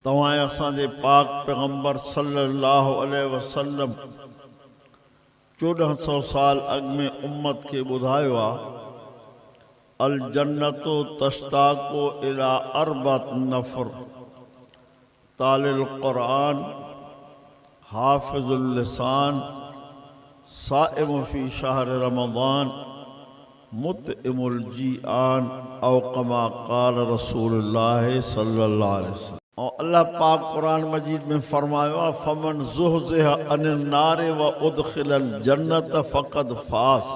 तवाए असांजे पाक पैगंबर सल्लल्लाहु अलैहि वसल्लम 1400 साल अग में उम्मत के ॿुधायो आहे अल जन्नतो तश्ताको इला अरबत नफर तालिल क़ुरान हाफिजुल लिसान साइम फी शहर रमज़ान मुतइमुल जीआन औ कमा क़ाल रसूलुल्लाह सल्लल्लाहु अलैहि वसल्लम। और अल्लाह पाक कुरान मजीद में फरमायो फमन ज़ुहज़िह अनिन नारे व उदखिलल जन्नत फ़क़द फास।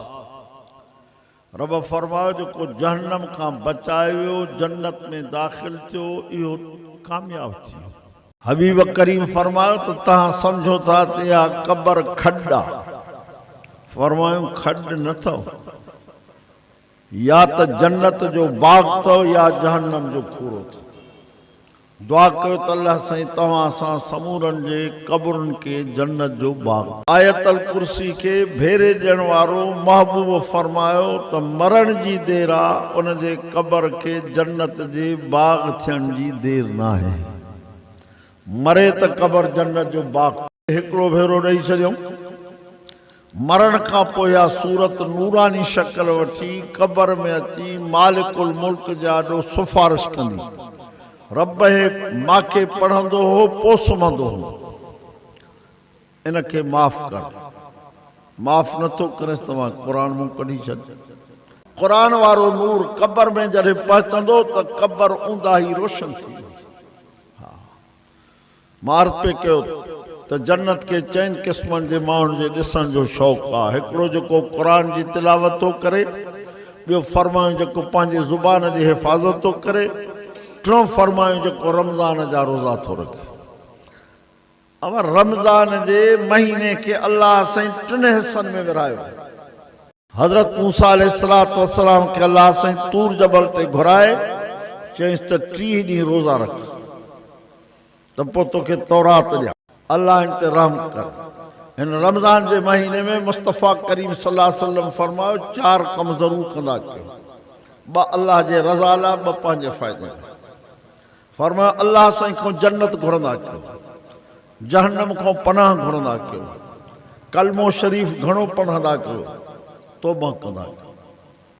रब फरमायो जो को जहन्नम का बचायो जन्नत में दाखिल थियो इहो कामयाब थी। हबीब करीम फरमायो तो तहां समझो था या कब्र खड्डा। फरमायो खड न थो या तो जन्नत जो बाग थो या जहन्नम जो खूरो थो। दुआ कयो त अल्लाह साईं तव्हां सां समूरन जे कब्रन के जन्नत जो बाग। आयतल कुर्सी के भेरे ॾियण वारो महबूब फरमायो त मरण जी देर आहे उन जे कब्र के जन्नत जे बाग थियण जी देर न आहे। मरे त कब्र जन्नत जो बाग। हिकिड़ो भेरो ॾेई छॾियऊं मरण खां पोइ या सूरत नूरानी शक्ल वठी कब्र में अची मालिकुल मुल्क जा ॾो सिफारिश कंदी रब हे माखे पढ़ंदो हो पोइ सुम्हंदो हो इनखे माफ़ कर। माफ़ नथो करेसि तव्हां क़ुरान मूं कढी छॾ। क़ुरान वारो नूर कब्र में जॾहिं पहुचंदो त कब्र ऊंदा ई रोशन थी। हा मार्च पे कयो त जन्नत के चइनि क़िस्मनि जे माण्हुनि जे ॾिसण जो शौक़ु आहे। हिकिड़ो जेको क़ुरान जी तिलावत थो करे, ॿियो फरमायूं जेको पंहिंजे ज़ुबान जी हिफ़ाज़त थो करे, टियों फरमायूं जेको रमज़ान जा रोज़ा थो रखे। अब रमज़ान जे महीने के अल्लाह साईं 3 हिस्सनि में विरायो। हज़रत मूसा अलैहिस्सलातु वस्सलाम के अल्लाह साईं तूर जबल ते घुराए चयईंसि त 30 ॾींहं रोज़ा रख त पोइ तोखे तौरात ॾियां। अल्लाह इन ते रहम कर। हिन रमज़ान जे महीने में मुस्तफ़ा करीम सल्लल्लाहु अलैहि वसल्लम फरमायो 4 कम ज़रूर कंदा कयो। 2 अल्लाह जे रज़ा लाइ, 2 पंहिंजे फ़ाइदे लाइ। फरमायो अल्लाह साईं खां जन्नत घुरंदा कयो, जहन्नम खां पनाह घुरंदा कयो, कलमो शरीफ़ घणो पढ़ंदा कयो, तौबा कंदा कयो।